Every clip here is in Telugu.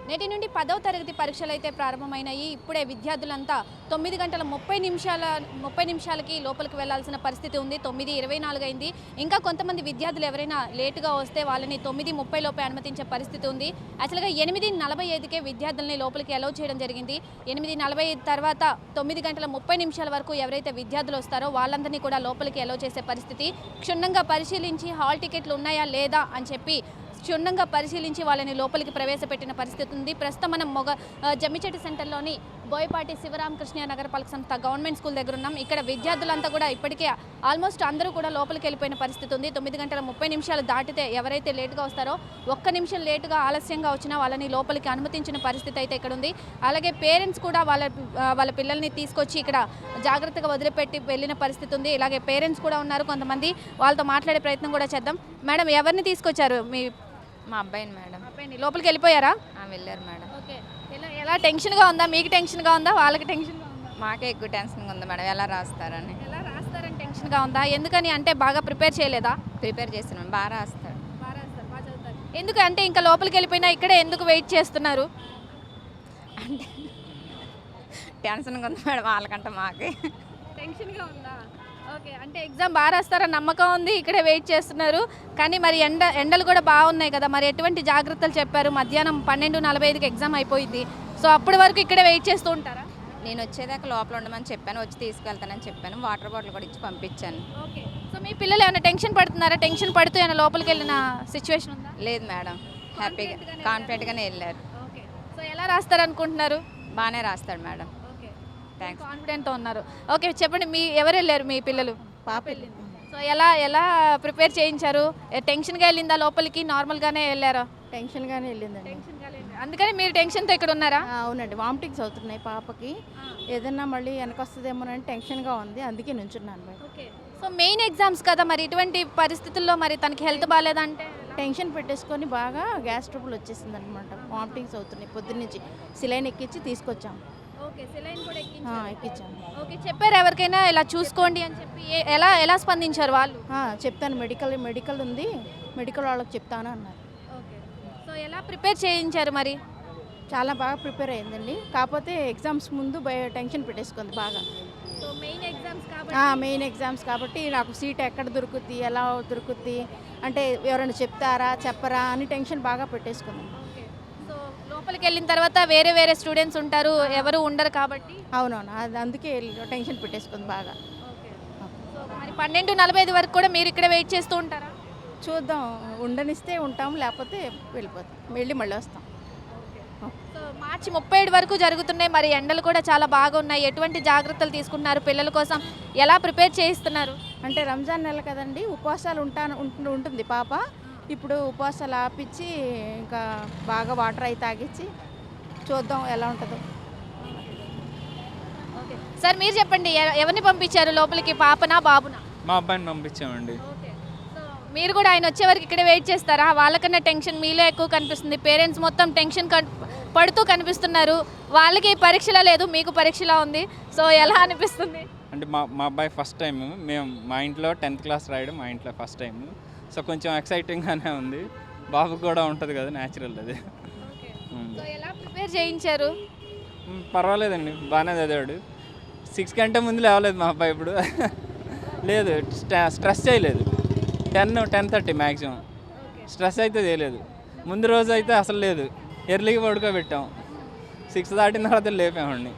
నేటి నుండి 10వ తరగతి పరీక్షలు అయితే ప్రారంభమైనాయి. ఇప్పుడే విద్యార్థులంతా 9 గంటల 30 నిమిషాలకి లోపలికి వెళ్లాల్సిన పరిస్థితి ఉంది. 9:24 అయింది. ఇంకా కొంతమంది విద్యార్థులు ఎవరైనా లేటుగా వస్తే వాళ్ళని 9:30 లోపే అనుమతించే పరిస్థితి ఉంది. యాక్చువల్గా 8:45కే విద్యార్థులని లోపలికి అలౌ చేయడం జరిగింది. 8:45 తర్వాత 9 గంటల 30 నిమిషాల వరకు ఎవరైతే విద్యార్థులు వస్తారో వాళ్ళందరినీ కూడా లోపలికి అలౌ చేసే పరిస్థితి. క్షుణ్ణంగా పరిశీలించి హాల్ టికెట్లు ఉన్నాయా లేదా అని చెప్పి క్షుణ్ణంగా పరిశీలించి వాళ్ళని లోపలికి ప్రవేశపెట్టిన పరిస్థితి ఉంది. ప్రస్తుతం మనం జమ్మిచెట్టు సెంటర్లోని బోయపాటి శివరామకృష్ణ నగరపాలక సంస్థ గవర్నమెంట్ స్కూల్ దగ్గర ఉన్నాం. ఇక్కడ విద్యార్థులంతా కూడా ఇప్పటికే ఆల్మోస్ట్ అందరూ కూడా లోపలికి వెళ్ళిపోయిన పరిస్థితి ఉంది. 9 గంటల 30 నిమిషాలు దాటితే ఎవరైతే లేటుగా వస్తారో 1 నిమిషం లేటుగా ఆలస్యంగా వచ్చినా వాళ్ళని లోపలికి అనుమతించిన పరిస్థితి అయితే ఇక్కడ ఉంది. అలాగే పేరెంట్స్ కూడా వాళ్ళ పిల్లల్ని తీసుకొచ్చి ఇక్కడ జాగ్రత్తగా వదిలిపెట్టి వెళ్ళిన పరిస్థితి ఉంది. ఇలాగే పేరెంట్స్ కూడా ఉన్నారు కొంతమంది, వాళ్ళతో మాట్లాడే ప్రయత్నం కూడా చేద్దాం. మేడం, ఎవరిని తీసుకొచ్చారు? మా అబ్బాయిని మేడం. అబ్బాయిని లోపలికి వెళ్ళిపోయారా? వెళ్ళారు మేడం. ఓకే. ఎలా టెన్షన్గా ఉందా? మీకు టెన్షన్గా ఉందా? వాళ్ళకి టెన్షన్గా ఉందా? మాకే ఎక్కువ టెన్షన్గా ఉంది మేడం, ఎలా రాస్తారని. ఎలా రాస్తారని టెన్షన్గా ఉందా? ఎందుకని అంటే బాగా ప్రిపేర్ చేయలేదా? ప్రిపేర్ చేస్తున్నాం, బాగా రాస్తాడు. బాగా రాస్తారు, బాగా చదువుతారు. ఎందుకు అంటే ఇంకా లోపలికి వెళ్ళిపోయినా ఇక్కడే ఎందుకు వెయిట్ చేస్తున్నారు? అంటే టెన్షన్గా ఉంది మేడం, వాళ్ళకంటే మాకే టెన్షన్గా ఉందా? ఓకే. అంటే ఎగ్జామ్ బాగా రాస్తారని నమ్మకం ఉంది, ఇక్కడే వెయిట్ చేస్తున్నారు. కానీ మరి ఎండలు కూడా బాగున్నాయి కదా, మరి ఎటువంటి జాగ్రత్తలు చెప్పారు? మధ్యాహ్నం 12:45కి ఎగ్జామ్ అయిపోయింది. సో అప్పటి వరకు ఇక్కడే వెయిట్ చేస్తూ ఉంటారా? నేను వచ్చేదాకా లోపల ఉండమని చెప్పాను, వచ్చి తీసుకెళ్తానని చెప్పాను. వాటర్ బాటిల్ కూడా ఇచ్చి పంపించాను. ఓకే. సో మీ పిల్లలు ఏమైనా టెన్షన్ పడుతున్నారా? టెన్షన్ పడుతూ ఏమైనా లోపలికి వెళ్ళిన సిచ్యువేషన్ ఉందా? లేదు మేడం, హ్యాపీగా కాన్ఫిడెంట్గానే వెళ్ళారు. ఓకే. సో ఎలా రాస్తారు అనుకుంటున్నారు? బాగానే రాస్తాడు మేడం. థ్యాంక్స్. కాన్ఫిడెంట్తో ఉన్నారు. ఓకే, చెప్పండి, ఎవరు వెళ్ళారు మీ పిల్లలు? పాప వెళ్ళింది. సో ఎలా ప్రిపేర్ చేయించారు? టెన్షన్గా వెళ్ళిందా లోపలికి, నార్మల్గానే వెళ్ళారా? టెన్షన్గానే వెళ్ళిందండి. అందుకని మీరు టెన్షన్తో ఇక్కడ ఉన్నారా? అవునండి, వామిటింగ్స్ అవుతున్నాయి పాపకి. ఏదన్నా మళ్ళీ వెనకొస్తుందేమోనని టెన్షన్గా ఉంది, అందుకే నుంచున్నాను madam. Okay. So main exams కదా, మరి ఇటువంటి పరిస్థితుల్లో మరి తనకి హెల్త్ బాగాలేదంటే టెన్షన్ పెట్టేసుకొని బాగా గ్యాస్ ట్రబుల్ వచ్చేసింది అనమాట. వామిటింగ్స్ అవుతున్నాయి. పొద్దున్నుంచి సిలైన్ ఎక్కించి తీసుకొచ్చాము. ఓకే. సెలైన్ కూడా ఎక్కించాము. ఓకే. చెప్పారు ఎవరికైనా ఇలా చూసుకోండి అని చెప్పి? ఎలా స్పందించారు వాళ్ళు? చెప్తాను, మెడికల్ ఉంది, మెడికల్ వాళ్ళకి చెప్తాను అన్నారు. ఓకే. సో ఎలా ప్రిపేర్ చేయించారు మరి? చాలా బాగా ప్రిపేర్ అయిందండి. కాకపోతే ఎగ్జామ్స్ ముందు టెన్షన్ పెట్టేసుకుంది బాగా. సో మెయిన్ ఎగ్జామ్స్ కాబట్టి నాకు సీట్ ఎక్కడ దొరుకుద్ది, ఎలా దొరుకుద్ది అంటే ఎవరైనా చెప్పరా అని టెన్షన్ బాగా పెట్టేసుకుంది. సో లోపలికి వెళ్ళిన తర్వాత వేరే స్టూడెంట్స్ ఉంటారు, ఎవరు ఉండరు కాబట్టి. అవునవును, అది అందుకే టెన్షన్ పెట్టేసుకుంది బాగా. సో మరి 12:45 వరకు కూడా మీరు ఇక్కడ వెయిట్ చేస్తూ ఉంటారా? చూద్దాం, ఉండనిస్తే ఉంటాం, లేకపోతే వెళ్ళిపోతాం, మళ్ళీ వస్తాం. సో మార్చి 37 వరకు జరుగుతున్నాయి. మరి ఎండలు కూడా చాలా బాగా ఉన్నాయి. ఎటువంటి జాగ్రత్తలు తీసుకుంటున్నారు? పిల్లల కోసం ఎలా ప్రిపేర్ చేయిస్తున్నారు? అంటే రంజాన్ నెల కదండి, ఉపవాసాలు ఉంటుంది పాప. ఇప్పుడు ఉపవాసాలు ఆపించి ఇంకా బాగా వాటర్ అయి తాగించి చూద్దాం ఎలా ఉంటుందో. ఓకే సార్, మీరు చెప్పండి, ఎవరిని పంపించారు లోపలికి, పాపనా బాబునా? మా అబ్బాయిని పంపించామండి. మీరు కూడా ఆయన వచ్చే వరకు ఇక్కడ వెయిట్ చేస్తారా? వాళ్ళకన్నా టెన్షన్ మీలో ఎక్కువ కనిపిస్తుంది. పేరెంట్స్ మొత్తం టెన్షన్ పడుతూ కనిపిస్తున్నారు. వాళ్ళకి పరీక్షలా లేదు, మీకు పరీక్షలా ఉంది. సో ఎలా అనిపిస్తుంది? అంటే మా అబ్బాయి ఫస్ట్ టైం, మా ఇంట్లో 10th క్లాస్ రాయడం మా ఇంట్లో ఫస్ట్ టైం. సో కొంచెం ఎక్సైటింగ్గానే ఉంది. బాబుకి కూడా ఉంటుంది కదా, న్యాచురల్ అది. సో ఎలా ప్రిపేర్ చేయించారు? పర్వాలేదండి, బాగానే చదివాడు. 6 గంటల ముందు లేవలేదు మా అబ్బాయి ఇప్పుడు. లేదు, స్ట్రెస్ చేయలేదు. 10-10:30 మ్యాక్సిమం. స్ట్రెస్ అయితే చేయలేదు. ముందు రోజు అయితే అసలు లేదు, ఎర్లీగా పడుకోబెట్టాం. 6 దాటిన తర్వాత లేపామండి.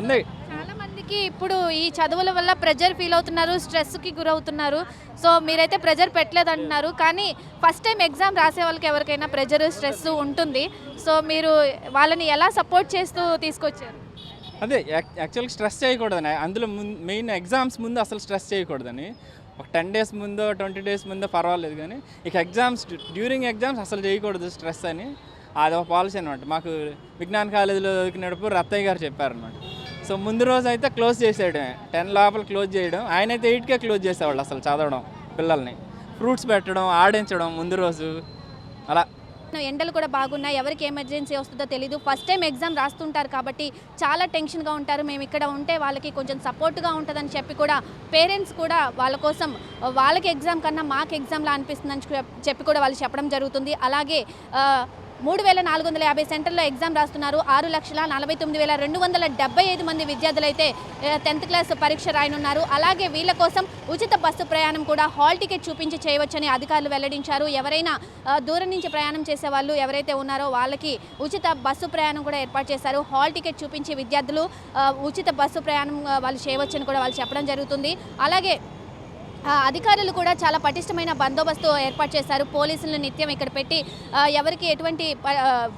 ఉంది. చాలా మందికి ఇప్పుడు ఈ చదువుల వల్ల ప్రెజర్ ఫీల్ అవుతున్నారు, స్ట్రెస్కి గురవుతున్నారు. సో మీరైతే ప్రెజర్ పెట్టలేదు అంటున్నారు, కానీ ఫస్ట్ టైం ఎగ్జామ్ రాసే వాళ్ళకి ఎవరికైనా ప్రెజర్ స్ట్రెస్ ఉంటుంది. సో మీరు వాళ్ళని ఎలా సపోర్ట్ చేస్తూ తీసుకొచ్చారు? అదే యాక్చువల్గా స్ట్రెస్ చేయకూడదని, అందులో మెయిన్ ఎగ్జామ్స్ ముందు అసలు స్ట్రెస్ చేయకూడదని. ఒక 10 days ముందో 20 days ముందో పర్వాలేదు, కానీ ఇక డ్యూరింగ్ ఎగ్జామ్స్ అసలు చేయకూడదు స్ట్రెస్ అని. అది ఒక పాలసీ అనమాట. మాకు విజ్ఞాన కాలేజీలో చదివినప్పుడు రత్తయ్య గారు చెప్పారనమాట. సో ముందు రోజు అయితే క్లోజ్ చేసేయడమే, 10 లోపల క్లోజ్ చేయడం. ఆయన అయితే 8కే క్లోజ్ చేసేవాళ్ళు అసలు చదవడం. పిల్లల్ని ఫ్రూట్స్ పెట్టడం, ఆడించడం ముందు రోజు అలా. ఎండలు కూడా బాగున్నాయి, ఎవరికి ఎమర్జెన్సీ వస్తుందో తెలీదు. ఫస్ట్ టైం ఎగ్జామ్ రాస్తుంటారు కాబట్టి చాలా టెన్షన్గా ఉంటారు. మేము ఇక్కడ ఉంటే వాళ్ళకి కొంచెం సపోర్ట్గా ఉంటుందని చెప్పి కూడా పేరెంట్స్ కూడా వాళ్ళ కోసం వాళ్ళకి ఎగ్జామ్ కన్నా మాకు ఎగ్జామ్లా అనిపిస్తుందని చెప్పి కూడా వాళ్ళు చెప్పడం జరుగుతుంది. అలాగే 3450 సెంటర్లో ఎగ్జామ్ రాస్తున్నారు. 6,49,275 మంది విద్యార్థులు అయితే 10th క్లాస్ పరీక్ష రాయనున్నారు. అలాగే వీళ్ళ కోసం ఉచిత బస్సు ప్రయాణం కూడా హాల్ టికెట్ చూపించి చేయవచ్చని అధికారులు వెల్లడించారు. ఎవరైనా దూరం నుంచి ప్రయాణం చేసే వాళ్ళు ఎవరైతే ఉన్నారో వాళ్ళకి ఉచిత బస్సు ప్రయాణం కూడా ఏర్పాటు చేశారు. హాల్ టికెట్ చూపించి విద్యార్థులు ఉచిత బస్సు ప్రయాణం వాళ్ళు చేయవచ్చని కూడా వాళ్ళు చెప్పడం జరుగుతుంది. అలాగే అధికారులు కూడా చాలా పటిష్టమైన బందోబస్తు ఏర్పాటు చేశారు. పోలీసులను నిత్యం ఇక్కడ పెట్టి ఎవరికి ఎటువంటి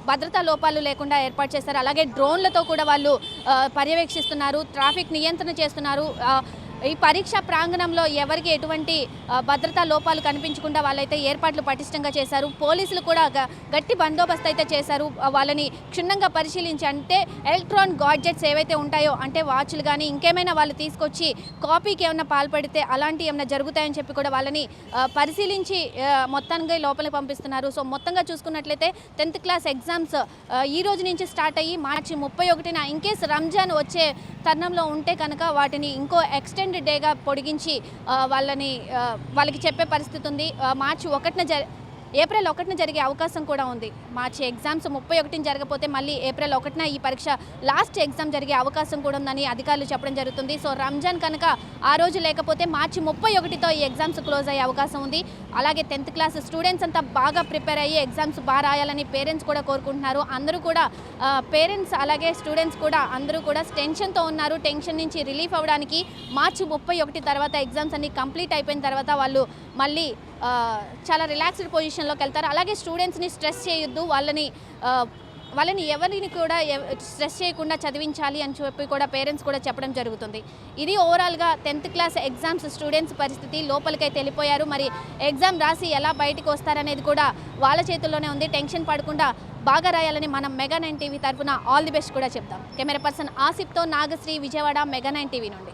భద్రతా లోపాలు లేకుండా ఏర్పాటు చేశారు. అలాగే డ్రోన్లతో కూడా వాళ్ళు పర్యవేక్షిస్తున్నారు, ట్రాఫిక్ నియంత్రణ చేస్తున్నారు. ఈ పరీక్షా ప్రాంగణంలో ఎవరికి ఎటువంటి భద్రతా లోపాలు కనిపించకుండా వాళ్ళైతే ఏర్పాట్లు పటిష్టంగా చేశారు. పోలీసులు కూడా గట్టి బందోబస్తు అయితే చేశారు. వాళ్ళని క్షుణ్ణంగా పరిశీలించి, అంటే ఎలక్ట్రానిక్ గాడ్జెట్స్ ఏవైతే ఉంటాయో, అంటే వాచ్లు కానీ ఇంకేమైనా వాళ్ళు తీసుకొచ్చి కాపీకి ఏమైనా పాల్పడితే అలాంటివి ఏమైనా జరుగుతాయని చెప్పి కూడా వాళ్ళని పరిశీలించి మొత్తంగా లోపలికి పంపిస్తున్నారు. సో మొత్తంగా చూసుకున్నట్లయితే 10th క్లాస్ ఎగ్జామ్స్ ఈ రోజు నుంచి స్టార్ట్ అయ్యి మార్చి 31న ఇన్కేస్ రంజాన్ వచ్చే తరుణంలో ఉంటే కనుక వాటిని ఇంకో ఎక్స్టెండెడ్ డేగా పొడిగించి వాళ్ళకి చెప్పే పరిస్థితి ఉంది. ఏప్రిల్ 1న జరిగే అవకాశం కూడా ఉంది. మార్చి ఎగ్జామ్స్ 31న జరగకపోతే మళ్ళీ ఏప్రిల్ 1న ఈ పరీక్ష లాస్ట్ ఎగ్జామ్ జరిగే అవకాశం కూడా ఉందని అధికారులు చెప్పడం జరుగుతుంది. సో రంజాన్ కనుక ఆ రోజు లేకపోతే మార్చి 31తో ఈ ఎగ్జామ్స్ క్లోజ్ అయ్యే అవకాశం ఉంది. అలాగే 10th క్లాస్ స్టూడెంట్స్ అంతా బాగా ప్రిపేర్ అయ్యి ఎగ్జామ్స్ బాగా రాయాలని పేరెంట్స్ కూడా కోరుకుంటున్నారు. అందరూ కూడా పేరెంట్స్ అలాగే స్టూడెంట్స్ కూడా అందరూ కూడా టెన్షన్తో ఉన్నారు. టెన్షన్ నుంచి రిలీఫ్ అవ్వడానికి మార్చి 31 తర్వాత ఎగ్జామ్స్ అన్ని కంప్లీట్ అయిపోయిన తర్వాత వాళ్ళు మళ్ళీ చాలా రిలాక్స్డ్ పొజిషన్లోకి వెళ్తారు. అలాగే స్టూడెంట్స్ని స్ట్రెస్ చేయొద్దు, వాళ్ళని ఎవరిని కూడా స్ట్రెస్ చేయకుండా చదివించాలి అని చెప్పి కూడా పేరెంట్స్ కూడా చెప్పడం జరుగుతుంది. ఇది ఓవరాల్గా 10th క్లాస్ ఎగ్జామ్స్ స్టూడెంట్స్ పరిస్థితి. లోపలికైతే వెళ్ళిపోయారు. మరి ఎగ్జామ్ రాసి ఎలా బయటకు వస్తారనేది కూడా వాళ్ళ చేతుల్లోనే ఉంది. టెన్షన్ పడకుండా బాగా రాయాలని మనం మెగా 9 టీవీ తరఫున ఆల్ ది బెస్ట్ కూడా చెప్తాం. కెమెరా పర్సన్ ఆసిఫ్తో నాగశ్రీ, విజయవాడ, మెగా 9 టీవీ నుండి.